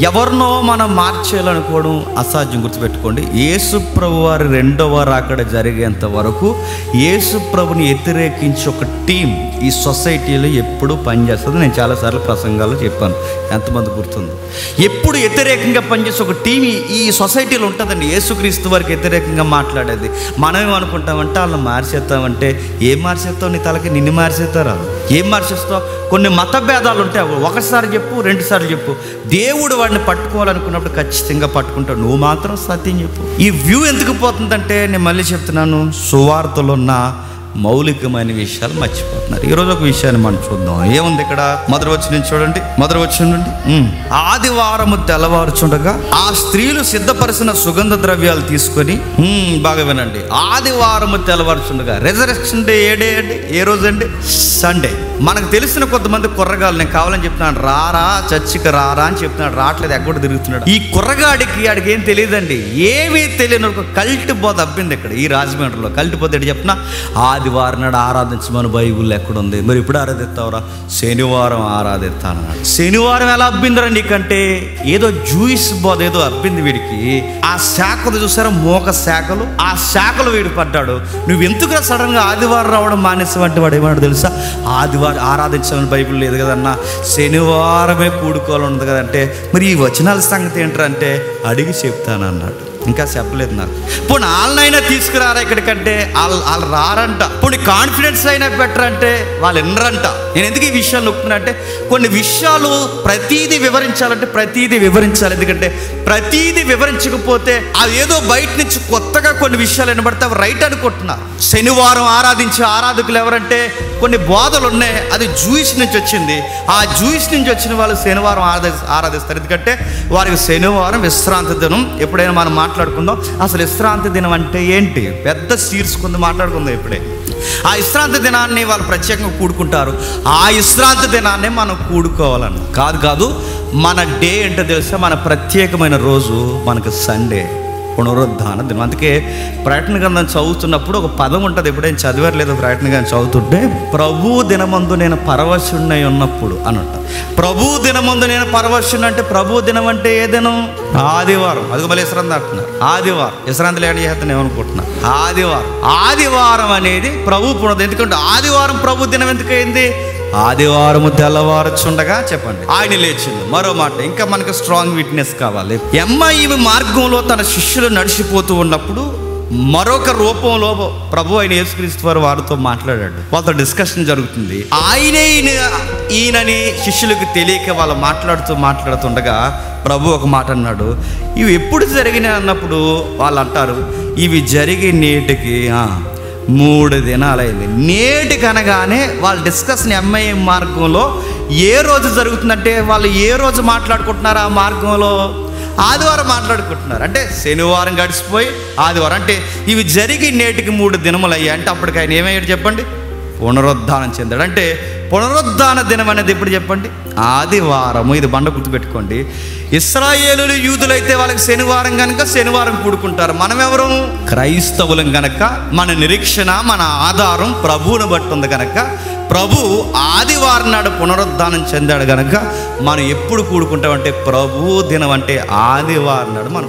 ఎవరినో మనం మార్చేయాలనుకోవడం అసాధ్యం. గుర్తుపెట్టుకోండి, యేసు ప్రభు వారి రెండవ రాకడ జరిగేంత వరకు యేసు ప్రభుని వ్యతిరేకించి ఒక టీం ఈ సొసైటీలో ఎప్పుడు పనిచేస్తుంది. నేను చాలాసార్లు ప్రసంగాల్లో చెప్పాను, ఎంతమంది గుర్తుందో. ఎప్పుడు వ్యతిరేకంగా పనిచేసే ఒక టీం ఈ సొసైటీలో ఉంటుందండి, యేసుక్రీస్తు వారికి వ్యతిరేకంగా మాట్లాడేది. మనం ఏమనుకుంటామంటే వాళ్ళని మార్చేస్తామంటే, ఏం మార్చేస్తావు? నీ తలకి నిన్ను మార్చేస్తారా? ఏం మార్చేస్తావు? కొన్ని మత భేదాలు ఉంటాయి, ఒకసారి చెప్పు, రెండుసార్లు చెప్పు. దేవుడు వాడిని పట్టుకోవాలనుకున్నప్పుడు ఖచ్చితంగా పట్టుకుంటాడు, నువ్వు మాత్రం సత్యం చెప్పు. ఈ వ్యూ ఎందుకు పోతుందంటే, నేను మళ్ళీ చెప్తున్నాను, సువార్తలో ఉన్న మౌలికమైన విషయాలు మర్చిపోతున్నారు. ఈరోజు ఒక విషయాన్ని మనం చూద్దాం. ఏముంది ఇక్కడ? మొదటి వచనం చూడండి, మొదటి వచనం నుండి. ఆదివారము తెల్లవారుచుండగా ఆ స్త్రీలు సిద్ధపరిచిన సుగంధ ద్రవ్యాలు తీసుకొని, బాగా వినండి, ఆదివారము తెల్లవారుచుండగా, రెజరెక్షన్ డే ఏ డే అండి? ఏ రోజు అండి? సండే. మనకు తెలిసిన కొంతమంది కుర్రగాళ్ళు, నేను కావాలని చెప్తున్నాను, రారా చర్చికి రారా అని చెప్తున్నాడు, రావట్లేదు, ఎక్కడ తిరుగుతున్నాడు. ఈ కుర్రగాడికి ఆడికి ఏం తెలియదండి, ఏమీ తెలియని ఒక కల్ట్ బోధ అబ్బింది ఇక్కడ ఈ రాజమండ్రిలో. కల్ట్ బోధ ఏంటి చెప్పిన? ఆదివారం నాడు ఆరాధించమని బైబుల్ ఎక్కడుంది? మరి ఇప్పుడు ఆరాధిస్తావురా? శనివారం ఆరాధిస్తానన్నాడు. శనివారం ఎలా అబ్బిందిరా నీకంటే? ఏదో జూయిస్ బోధ ఏదో అబ్బింది వీడికి. ఆ శాఖలు చూసారా, మోక శాఖలు, ఆ శాఖలు వీడు పడ్డాడు. నువ్వు ఎందుకురా సడన్ గా ఆదివారం రావడం మానేసావంటే వాడు ఏమన్నాడు తెలుసా? ఆదివారం ఆరాధించమని బైబిల్ లేదు కదన్నా, శనివారమే కూడుకోవాలి ఉంది కదంటే, మరి ఈ వచనాల సంగతి ఏంటంటే అడిగి చెప్తానన్నాడు. ఇంకా చెప్పలేదు నాకు. పోనీ వాళ్ళనైనా తీసుకురారా ఇక్కడికంటే వాళ్ళు రారంట. పోనీ కాన్ఫిడెన్స్ అయినా పెట్టరంటే వాళ్ళు ఎన్నరంట. నేను ఎందుకు ఈ విషయాలు నొప్పుతున్నా అంటే, కొన్ని విషయాలు ప్రతీది వివరించాలంటే ప్రతీది వివరించాలి. ఎందుకంటే ప్రతీది వివరించకపోతే అది ఏదో బయట నుంచి కొత్తగా కొన్ని విషయాలు వినబడితే అవి రైట్ అనుకుంటున్నారు. శనివారం ఆరాధించే ఆరాధకులు ఎవరంటే, కొన్ని బోధలు ఉన్నాయి, అది జూయిష్ నుంచి వచ్చింది. ఆ జూయిష్ నుంచి వచ్చిన వాళ్ళు శనివారం ఆరాధిస్తారు. ఎందుకంటే వారికి శనివారం విశ్రాంతి దినం. ఎప్పుడైనా మనం మాట్లాడుకుందాం అసలు విశ్రాంతి దినం అంటే ఏంటి, పెద్ద సీర్సుకుంది మాట్లాడుకుందాం ఇప్పుడే. ఆ విశ్రాంతి దినాన్ని వాళ్ళు ప్రత్యేకంగా కూడుకుంటారు. ఆ విశ్రాంతి దినాన్ని మనం కూడుకోవాలని కాదు, మన డే ఏంటో తెలుసా? మన ప్రత్యేకమైన రోజు మనకు సండే, పునరుద్ధాన దినం. అందుకే ప్రకటన గ్రంథం చదువుతున్నప్పుడు ఒక పదం ఉంటుంది, ఎప్పుడైనా చదివారు ప్రకటన గ్రంథం చదువుతుంటే, ప్రభు దినమందు నేను పరవశున్నై ఉన్నప్పుడు అని అంట. ప్రభు దినమందు నేను పరవశున్న అంటే, ప్రభు దినం అంటే ఏ దినం? ఆదివారం. అది మళ్ళీ విశ్రాంతి అంటున్నారు. ఆదివారం విశ్రాంతి లేని చేస్తాను ఏమనుకుంటున్నారు? ఆదివారం అనేది ప్రభు పునరుద్ధరణ. ఎందుకంటే ఆదివారం ప్రభు దినం ఎందుకైంది? ఆదివారము తెల్లవారుచుండగా చెప్పండి ఆయన లేచిండు. మరో మాట, ఇంకా మనకు స్ట్రాంగ్ విట్నెస్ కావాలి. ఎమ్మాయి మార్గంలో తన శిష్యులు నడిచిపోతూ ఉన్నప్పుడు మరొక రూపంలో ప్రభు అయిన యేసుక్రీస్తు వారు వారితో మాట్లాడాడు. వాళ్ళతో డిస్కషన్ జరుగుతుంది. ఈయనని శిష్యులకు తెలియక వాళ్ళు మాట్లాడుతుండగా ప్రభు ఒక మాట అన్నాడు, ఇవి ఎప్పుడు జరిగినాయి అన్నప్పుడు వాళ్ళు అంటారు, ఇవి జరిగి నేటికి 3 దినాలైంది. నేటికి అనగానే వాళ్ళ డిస్కషన్ ఎంఐ మార్గంలో ఏ రోజు జరుగుతుందంటే, వాళ్ళు ఏ రోజు మాట్లాడుకుంటున్నారు? ఆ మార్గంలో ఆదివారం మాట్లాడుకుంటున్నారు. అంటే శనివారం గడిచిపోయి ఆదివారం, అంటే ఇవి జరిగి నేటికి 3 దినములు అయ్యాయి. అంటే అప్పటికి ఆయన ఏమయ్యాడు చెప్పండి? పునరుద్ధానం చెందాడు. అంటే పునరుద్ధాన దినం అనేది ఎప్పుడు చెప్పండి? ఆదివారము. ఇది బండ గుర్తుపెట్టుకోండి. ఇశ్రాయేలులు యూదులైతే వాళ్ళకి శనివారం కనుక శనివారం కూడుకుంటారు. మనం ఎవరు? క్రైస్తవులం గనక మన నిరీక్షణ, మన ఆధారం ప్రభువును బట్టి ఉంది కనుక, ప్రభు ఆదివారం నాడు పునరుద్ధానం చెందాడు కనుక మనం ఎప్పుడు కూడుకుంటామంటే ప్రభు దినం అంటే ఆదివారం నాడు మనం